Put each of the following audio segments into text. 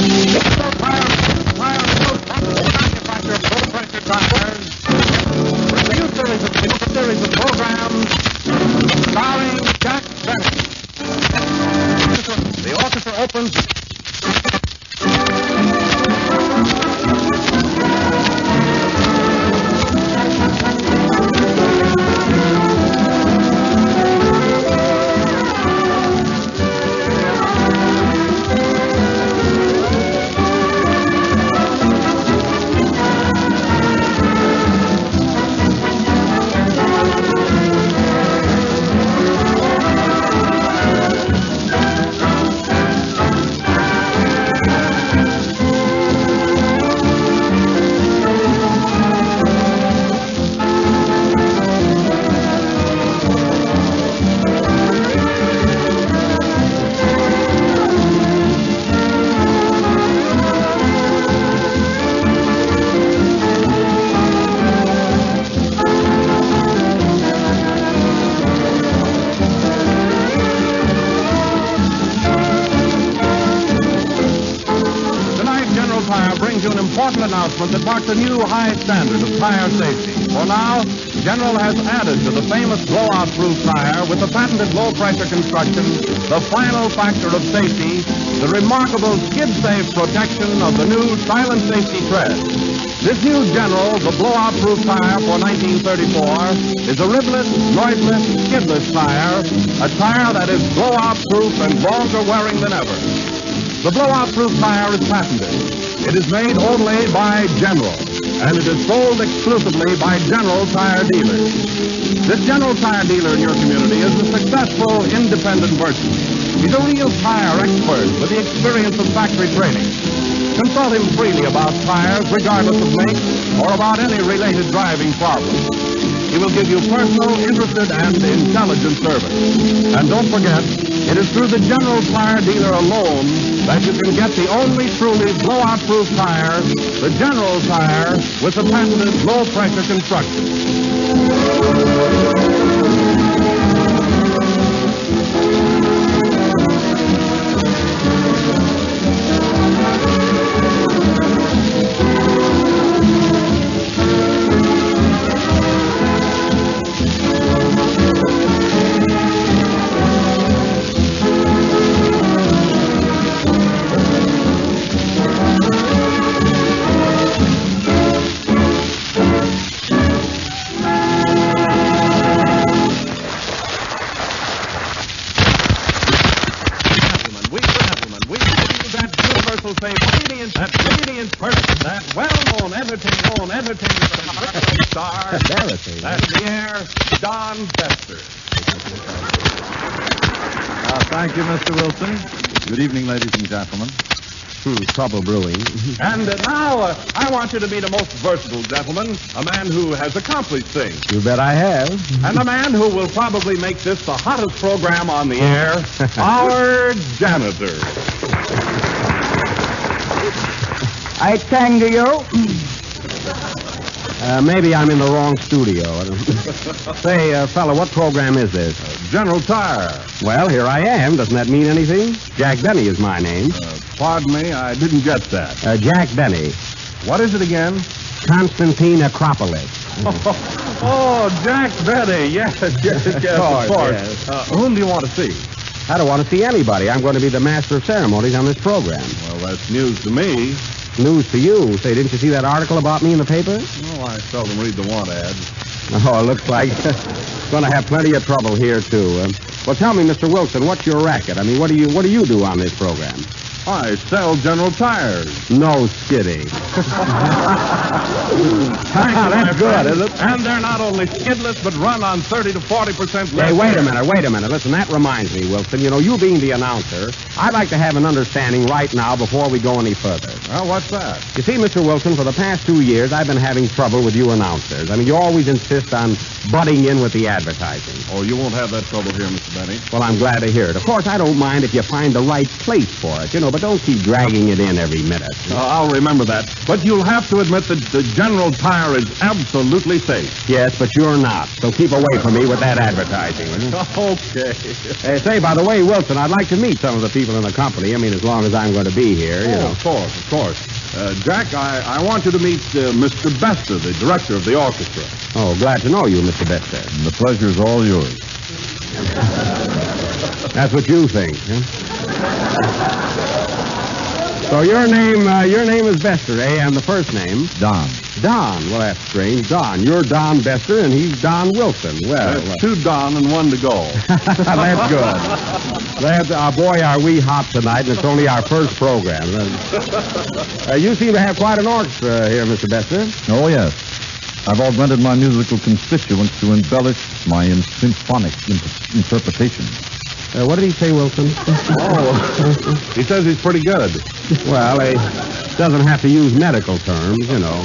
Manufacturer of low-pressure tires. A new series of programs starring Jack Benny. The orchestra opens. An important announcement that marks a new high standard of tire safety. For now, General has added to the famous blowout-proof tire with the patented low-pressure construction, the final factor of safety, the remarkable skid-safe protection of the new silent safety tread. This new General, the blowout-proof tire for 1934, is a ribless, noiseless, skidless tire, a tire that is blowout-proof and longer wearing than ever. The blowout-proof tire is patented. It is made only by General, and it is sold exclusively by General Tire Dealers. This General Tire dealer in your community is a successful, independent merchant. He's a real tire expert with the experience of factory training. Consult him freely about tires, regardless of make, or about any related driving problems. He will give you personal, interested, and intelligent service. And don't forget, it is through the General Tire dealer alone that you can get the only truly blowout-proof tire, the General Tire, with the patented low-pressure construction. That well-known entertainer star. That's the air, Don Bester. Thank you, Mr. Wilson. Good evening, ladies and gentlemen. Trouble brewing. And now, I want you to meet a most versatile gentleman, a man who has accomplished things. You bet I have. And a man who will probably make this the hottest program on the air, our janitor. I thank you. Maybe I'm in the wrong studio. Say, fella, what program is this? General Tire. Well, here I am. Doesn't that mean anything? Jack Benny is my name. Pardon me, I didn't get that. Jack Benny. What is it again? Constantine Acropolis. Oh, Jack Benny. Yes, of course. Yes. Whom do you want to see? I don't want to see anybody. I'm going to be the master of ceremonies on this program. Well, that's news to me. News to you. Say, didn't you see that article about me in the paper? Oh, I seldom read the want ads. Oh, it looks like going to have plenty of trouble here, too. Well, tell me, Mr. Wilson, what's your racket? I mean, what do you do on this program? I sell General Tires. No skidding. That's good, is it? And they're not only skidless, but run on 30 to 40% less. Hey, wait a minute. Listen, that reminds me, Wilson. You know, you being the announcer, I'd like to have an understanding right now before we go any further. Well, what's that? You see, Mr. Wilson, for the past 2 years, I've been having trouble with you announcers. I mean, you always insist on butting in with the advertising. Oh, you won't have that trouble here, Mr. Benny. Well, I'm glad to hear it. Of course, I don't mind if you find the right place for it. You know, know, but don't keep dragging it in every minute. I'll remember that. But you'll have to admit that the General Tire is absolutely safe. Yes, but you're not. So keep away from me with that advertising, will you? Okay. Hey, say, by the way, Wilson, I'd like to meet some of the people in the company. I mean, as long as I'm going to be here, you know. Of course. Jack, I want you to meet Mr. Bester, the director of the orchestra. Oh, glad to know you, Mr. Bester. The pleasure's all yours. That's what you think, huh? So your name is Bester, eh? And the first name? Don. Don. Well, that's strange. Don. You're Don Bester, and he's Don Wilson. Well, two Don and one to go. That's good. Boy, are we hot tonight, and it's only our first program. You seem to have quite an orchestra here, Mr. Bester. Oh, yes. I've augmented my musical constituents to embellish my symphonic interpretation. What did he say, Wilson? He says he's pretty good. Well, he doesn't have to use medical terms, you know.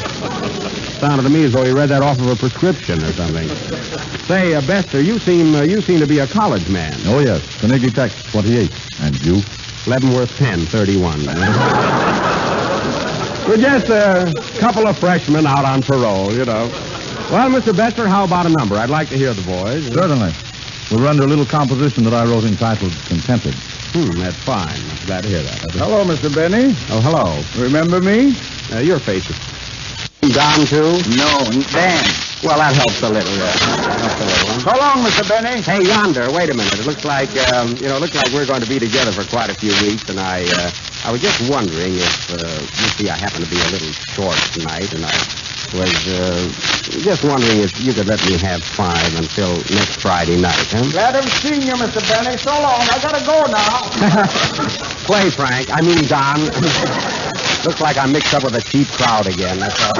Sounded to me as though he read that off of a prescription or something. Say, Bester, you seem to be a college man. Oh, yes. Carnegie Tech, 28. And you? Leavenworth 10, 31. We're just a couple of freshmen out on parole, you know. Well, Mr. Bester, how about a number? I'd like to hear the boys. Certainly. We'll run to a little composition that I wrote entitled Contented. That's fine. I'm glad to hear that. Hello, Mr. Benny. Oh, hello. Remember me? Your face is... Don, too? No, Dan. Well, that helps a little. So long, Mr. Benny. Hey, yonder, wait a minute. It looks like, we're going to be together for quite a few weeks, and I was just wondering if, you see, I happen to be a little short tonight, and I was just wondering if you could let me have 5 until next Friday night, huh? Glad to have seen you, Mr. Benny. So long. I gotta go now. Play, Frank. I mean, Don. Looks like I'm mixed up with a cheap crowd again, that's all.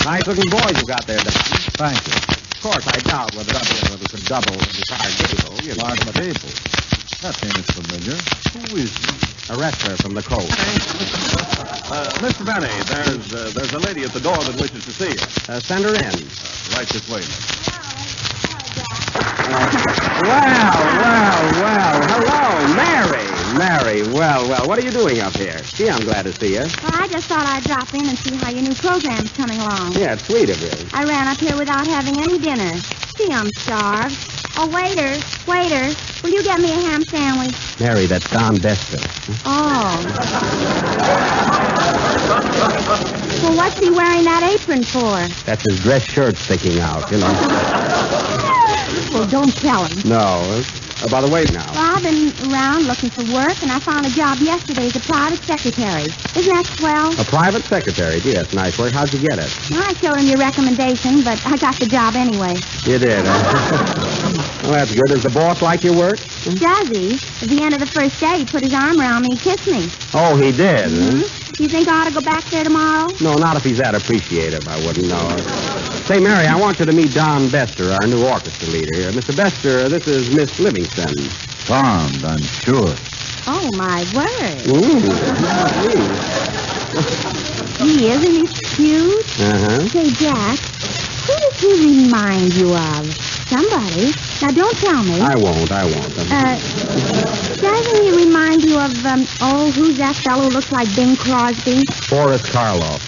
Nice-looking boys you got there, Don. Thank you. course, I doubt whether it could double the entire gable. You know. Large table. That name is familiar. Who is he? A wrestler from the coast. Mr. Benny, there's a lady at the door that wishes to see you. Send her in. Right this way, miss. Well. Hello, Mary. Mary, well. What are you doing up here? Gee, I'm glad to see you. Well, I just thought I'd drop in and see how your new program's coming along. Yeah, it's sweet of you. I ran up here without having any dinner. Gee, I'm starved. Oh, waiter, will you get me a ham sandwich? Mary, that's Don Bester. Oh. Well, what's he wearing that apron for? That's his dress shirt sticking out, you know. Well, don't tell him. No. By the way, now. Well, I've been around looking for work, and I found a job yesterday as a private secretary. Isn't that swell? A private secretary. Gee, that's nice work. How'd you get it? Well, I showed him your recommendation, but I got the job anyway. You did, huh? Well, that's good. Does the boss like your work? Does he? At the end of the first day, he put his arm around me and kissed me. Oh, he did, Do you think I ought to go back there tomorrow? No, not if he's that appreciative. I wouldn't know. Say, Mary, I want you to meet Don Bester, our new orchestra leader. Mr. Bester, this is Miss Livingstone. Charmed, I'm sure. Oh, my word. Gee, Isn't he cute? Uh-huh. Say, Jack, who does he remind you of? Somebody. Now, don't tell me. I won't. Doesn't he remind you of, who's that fellow who looks like Bing Crosby? Forrest Karloff.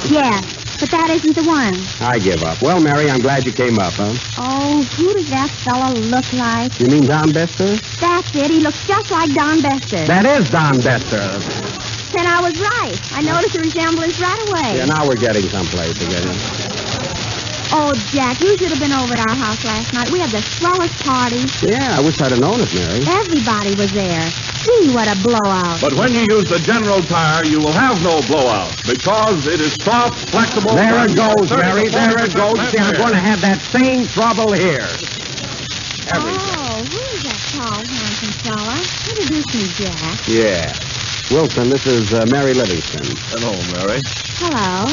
Yes, but that isn't the one. I give up. Well, Mary, I'm glad you came up, huh? Oh, who does that fellow look like? You mean Don Bester? That's it. He looks just like Don Bester. That is Don Bester. Then I was right. I noticed the resemblance right away. Yeah, now we're getting someplace again. Oh, Jack, you should have been over at our house last night. We had the swellest party. Yeah, I wish I'd have known it, Mary. Everybody was there. Gee, what a blowout. But when you use the General Tire, you will have no blowout because it is soft, flexible. There it goes, Mary. There it goes. See, I'm going to have that same trouble here. Oh, who is that tall, handsome fella? Introduce me, Jack. Yeah. Wilson, this is Mary Livingstone. Hello, Mary. Hello.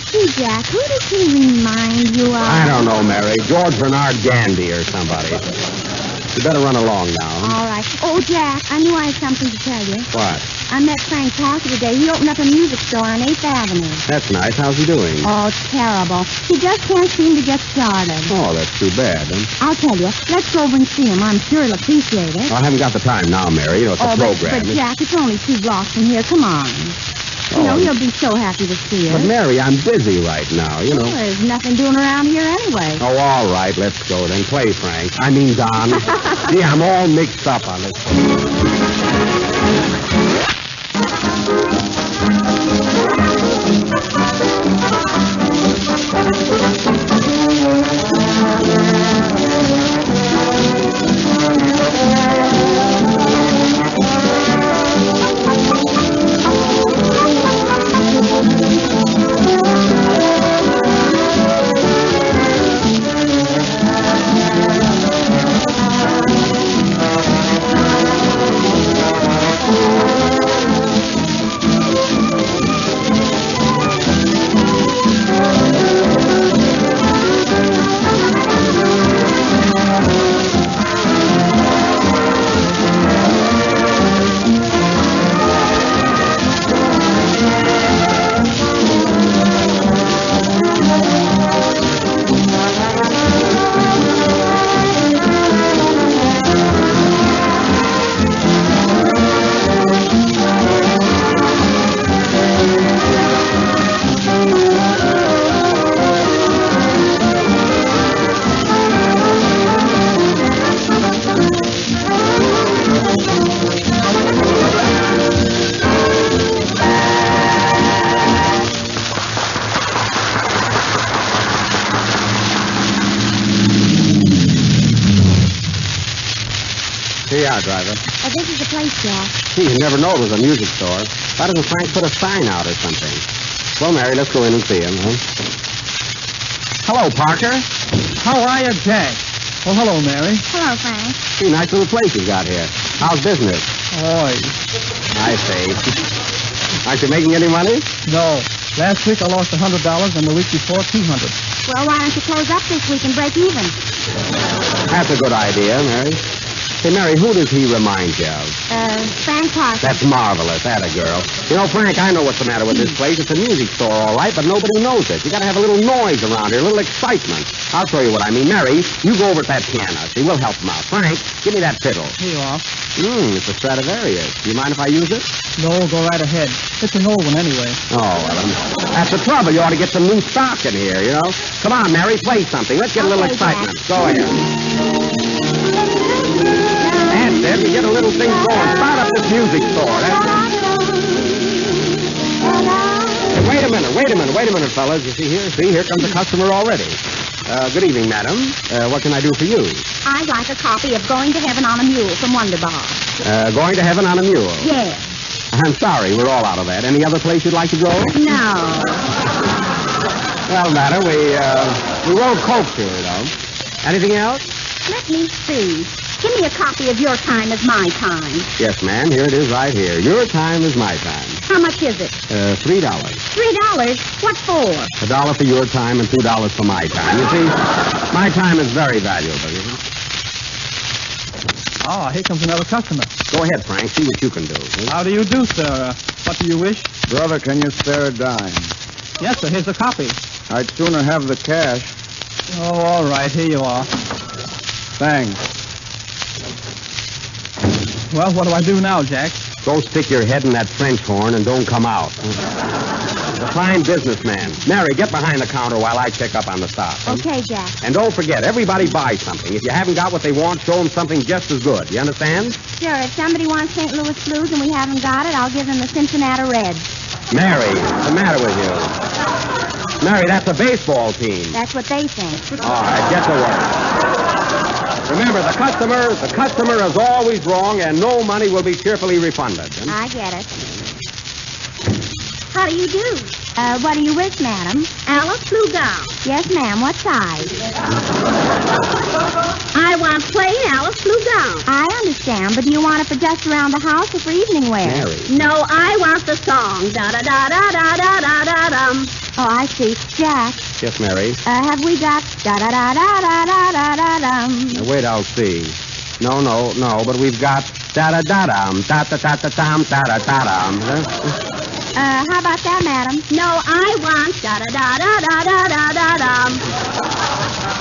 Gee, Jack, who does he remind you of? I don't know, Mary. George Bernard Gandy or somebody. You better run along now. All right. Oh, Jack, I knew I had something to tell you. What? I met Frank Parker today. He opened up a music store on 8th Avenue. That's nice. How's he doing? Oh, terrible. He just can't seem to get started. Oh, that's too bad. Huh? I'll tell you. Let's go over and see him. I'm sure he'll appreciate it. I haven't got the time now, Mary. You know, it's a program. But, Jack, it's only 2 blocks from here. Come on. You know, he'll be so happy to see us. But, Mary, I'm busy right now, you know. Well, there's nothing doing around here anyway. Oh, all right. Let's go then. Play, Frank. I mean, Don. Gee, I'm all mixed up on this. Here you are, driver. Oh, this is the place, Jack. Gee, you never know it was a music store. Why doesn't Frank put a sign out or something? Well, Mary, let's go in and see him, huh? Hello, Parker. How are you, Jack? Oh, hello, Mary. Hello, Frank. Gee, nice little place you've got here. How's business? Oh, I see. Aren't you making any money? no. Last week I lost $100, and the week before $200. Well, why don't you close up this week and break even? That's a good idea, Mary. Hey, Mary, who does he remind you of? Frank Parker. That's marvelous. Atta girl. You know, Frank, I know what's the matter with this place. It's a music store, all right, but nobody knows it. You got to have a little noise around here, a little excitement. I'll show you what I mean. Mary, you go over at that piano. See, we'll help him out. Frank, give me that fiddle. Here you are. It's a Stradivarius. Do you mind if I use it? No, go right ahead. It's an old one anyway. Oh, well, that's the trouble. You ought to get some new stock in here, you know. Come on, Mary, play something. Let's get a little excitement. Go ahead. That's it. You get a little thing going. Start up this music store. That's it. Wait a minute, fellas. You see here? See, here comes a customer already. Good evening, madam. What can I do for you? I'd like a copy of Going to Heaven on a Mule from Wonderbar. Going to Heaven on a Mule? Yes. I'm sorry, we're all out of that. Any other place you'd like to go? No. Well, madam, we won't coax you, you know. Anything else? Let me see. Give me a copy of Your Time is My Time. Yes, ma'am. Here it is right here. Your time is my time. How much is it? $3. $3? What for? $1 for your time and $2 for my time. You see, my time is very valuable, isn't it? Oh, here comes another customer. Go ahead, Frank. See what you can do. How do you do, sir? What do you wish? Brother, can you spare a dime? Yes, sir. Here's a copy. I'd sooner have the cash. Oh, all right. Here you are. Thanks. Well, what do I do now, Jack? Go stick your head in that French horn and don't come out. He's a fine businessman. Mary, get behind the counter while I check up on the stock. Okay, Jack. And don't forget, everybody buys something. If you haven't got what they want, show them something just as good. You understand? Sure, if somebody wants St. Louis Blues and we haven't got it, I'll give them the Cincinnati Reds. Mary, what's the matter with you? Mary, that's a baseball team. That's what they think. All right, get to work. Remember, the customer is always wrong, and no money will be cheerfully refunded. I get it. How do you do? What do you wish, madam? Alice Blue gown. Yes, ma'am. What size? I want plain Alice Blue gown. I understand, but do you want it for just around the house or for evening wear? Mary. No, I want the song. Da-da-da-da-da-da-da-da-dum. Oh, I see. Jack. Yes, Mary. Have we got da-da-da-da-da-da-da-da-dum? Wait, I'll see. No, but we've got da-da-da-dum, da-da-da-da-dum, da-da-da-dum. How about that, madam? No, I want da-da-da-da-da-da-da-dum.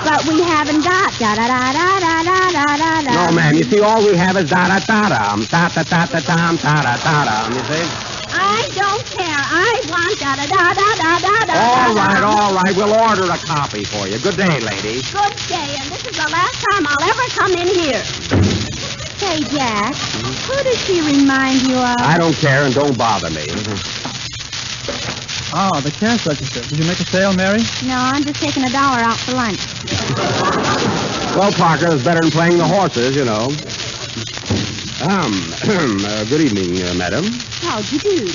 But we haven't got da-da-da-da-da-da-da-dum. No, ma'am, you see, all we have is da-da-da-dum, da-da-da-da-dum, da-da-da-dum, you see? I don't care. I want da-da-da-da-da-da-da. All right, we'll order a copy for you. Good day, lady. Good day, and this is the last time I'll ever come in here. Say, Jack, who does she remind you of? I don't care, and don't bother me. Oh, the cash register. Did you make a sale, Mary? No, I'm just taking $1 out for lunch. Well, Parker, it's better than playing the horses, you know. Good evening, madam. How'd you do?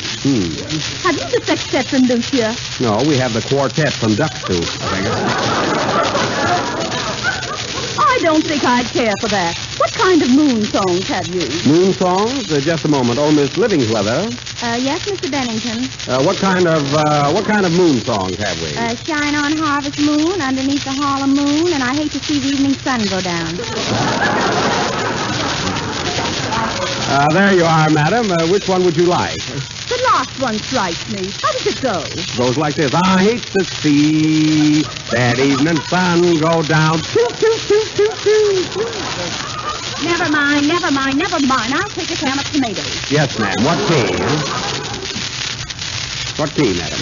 Have you the sextet from Lucia? No, we have the quartet from Duckstooth, I think. I don't think I'd care for that. What kind of moon songs have you? Moon songs? Just a moment. Oh, Miss Livingstone. Yes, Mr. Bennington. What kind of moon songs have we? Shine on Harvest Moon, Underneath the Harlem Moon, and I Hate to See the Evening Sun Go Down. There you are, madam. Which one would you like? The last one strikes me. How does it go? Goes like this. I hate to see that evening sun go down. Never mind. I'll take a can of tomatoes. Yes, ma'am. What key? What key, madam?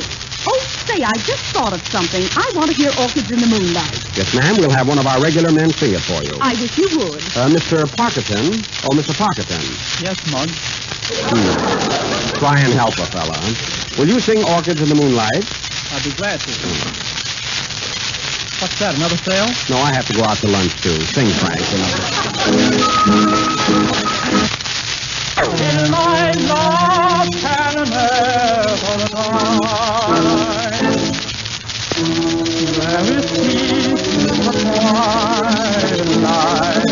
Oh, say, I just thought of something. I want to hear Orchids in the Moonlight. Yes, ma'am. We'll have one of our regular men sing it for you. I wish you would. Mr. Parkerton. Oh, Mr. Parkerton. Yes, Mug. Try and help a fella. Will you sing Orchids in the Moonlight? I'd be glad to. What's that, another sale? No, I have to go out to lunch, too. Sing, Frank. In my lost and never night, there is peace in the twilight,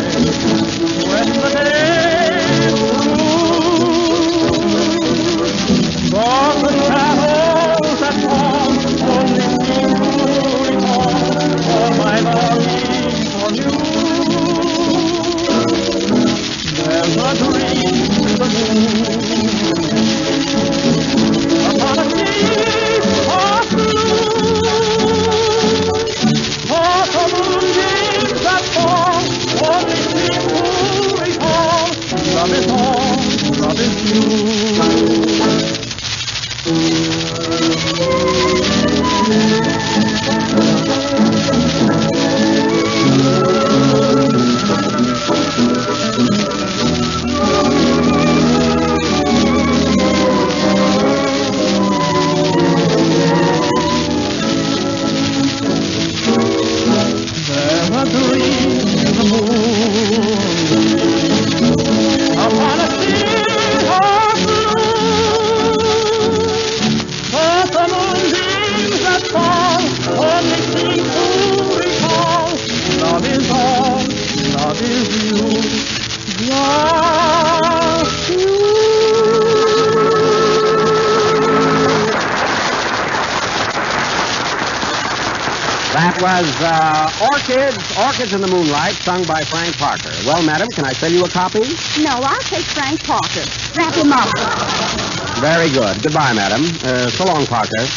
when the day is through, but the shadows that fall That was Orchids in the Moonlight, sung by Frank Parker. Well, madam, can I sell you a copy? No, I'll take Frank Parker. Wrap him up. Very good. Goodbye, madam. So long, Parker.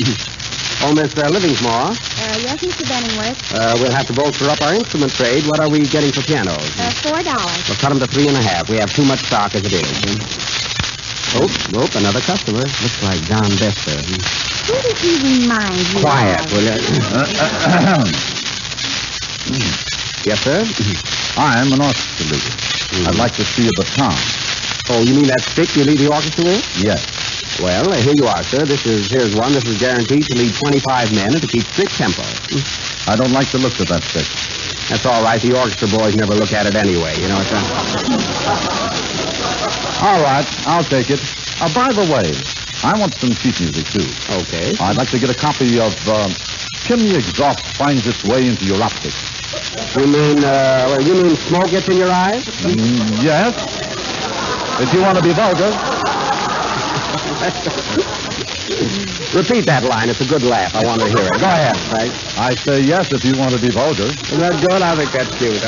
Oh, Miss Livingstone. Yes, Mr. Benningworth. We'll have to bolster up our instrument trade. What are we getting for pianos? $4. We'll cut them to 3.5. We have too much stock as it is. Oh, another customer. Looks like Don Bester. Who does he remind you Quiet, of? will you? Yes, sir? I'm an orchestra leader. I'd like to see a baton. Oh, you mean that stick you lead the orchestra with? Yes. Well, here you are, sir. Here's one. This is guaranteed to lead 25 men and to keep strict tempo. I don't like the look of that stick. That's all right. The orchestra boys never look at it anyway. You know, All right, I'll take it. By the way, I want some sheet music, too. Okay. I'd like to get a copy of Chimney Exhaust Finds Its Way into Your Optics. You mean smoke gets in your eyes? Yes. If you want to be vulgar. Repeat that line. It's a good laugh. I want to hear it. Go ahead, Frank. I say yes if you want to be vulgar. Isn't that good? I think that's cute.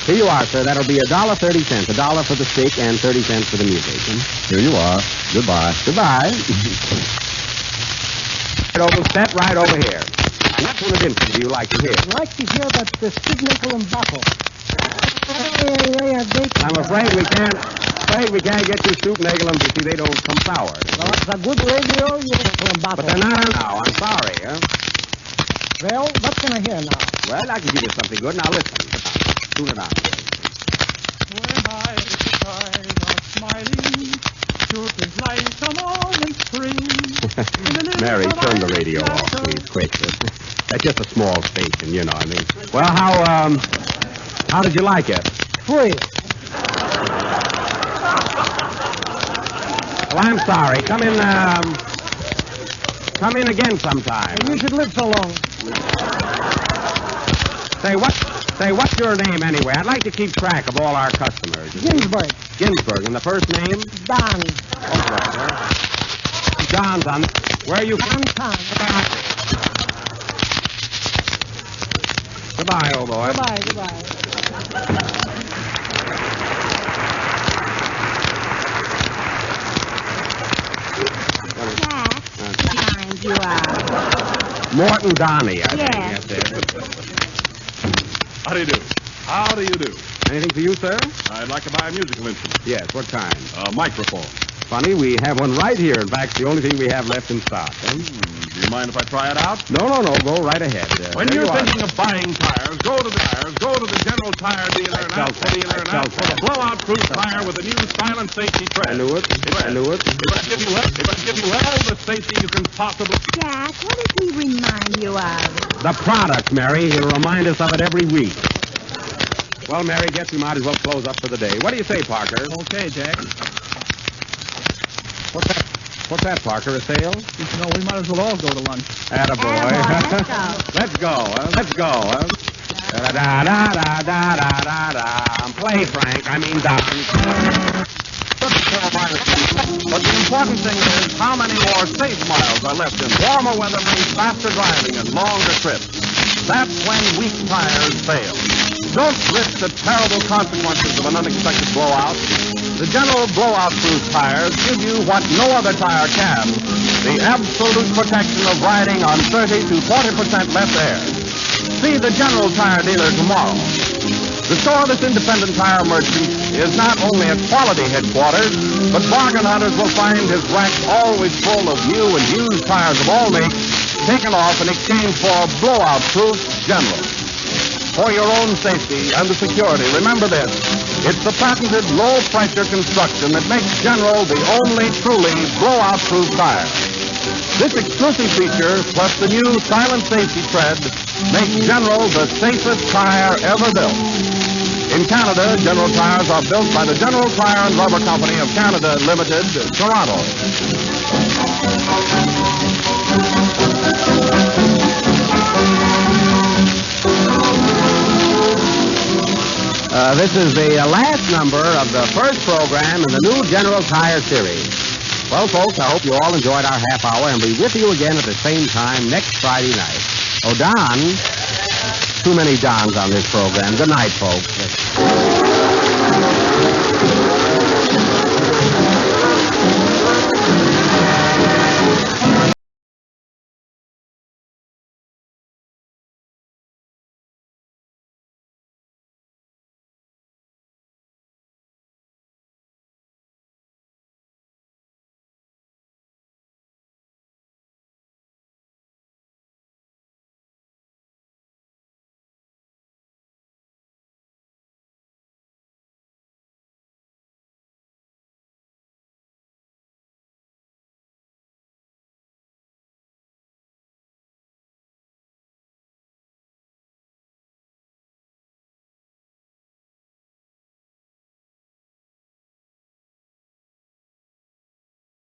Here you are, sir. That'll be $1.30. $1 for the stick and 30 cents for the music. Here you are. Goodbye. Goodbye. Step right over here. What kind of instrument do you like to hear? I'd like to hear that Sid Nickel and Buckle. I'm afraid we can't get you soup nagelums. You see, they don't come sour. Well, it's a good radio, Nickel and Buckle. But they're not now. I'm sorry, huh? Well, what can I hear now? Well, I can give you something good. Now listen. Tune it on. When eyes are smiling, truth is like the morning spring. Mary, turn the radio off, please, quick. That's just a small station, you know. I mean, well, how did you like it? Free. Well, I'm sorry. Come in again sometime. You should live so long. Say, what's your name anyway? I'd like to keep track of all our customers. Ginsburg. Ginsburg. And the first name? Don. John's on. Where are you from? Downtown. Goodbye, old boy. Goodbye. Jack, remind you of. Morton Donnie, I think. Yes. That's it. How do you do? How do you do? Anything for you, sir? I'd like to buy a musical instrument. Yes, what kind? A microphone. Funny, we have one right here. In fact, it's the only thing we have left in stock. Do you mind if I try it out? No. Go right ahead. When there you're you are. thinking of buying tires, go to the general tire dealer and ask for a blowout-proof tire with a new silent safety tread. I knew it. It will give you all the safety you can possibly... Jack, what does he remind you of? The product, Mary. He'll remind us of it every week. Well, Mary, guess we might as well close up for the day. What do you say, Parker? Okay, Jack. What's that, Parker? A sale? No, we might as well all go to lunch. Attaboy. Let's go. Let's go. Da-da-da-da-da-da-da. Play, Frank. I mean, Doc. But the important thing is how many more safe miles are left in warmer weather means faster driving and longer trips. That's when weak tires fail. Don't risk the terrible consequences of an unexpected blowout. The General blowout-proof tires give you what no other tire can, the absolute protection of riding on 30 to 40% less air. See the General tire dealer tomorrow. The store of this independent tire merchant is not only a quality headquarters, but bargain hunters will find his racks always full of new and used tires of all makes taken off in exchange for blowout-proof General. For your own safety and the security, remember this. It's the patented low-pressure construction that makes General the only truly blowout-proof tire. This exclusive feature, plus the new silent safety tread, makes General the safest tire ever built. In Canada, General tires are built by the General Tire and Rubber Company of Canada Limited, Toronto. This is the last number of the first program in the new General Tire series. Well, folks, I hope you all enjoyed our half hour and be with you again at the same time next Friday night. Oh, Don. too many dons on this program. Good night, folks.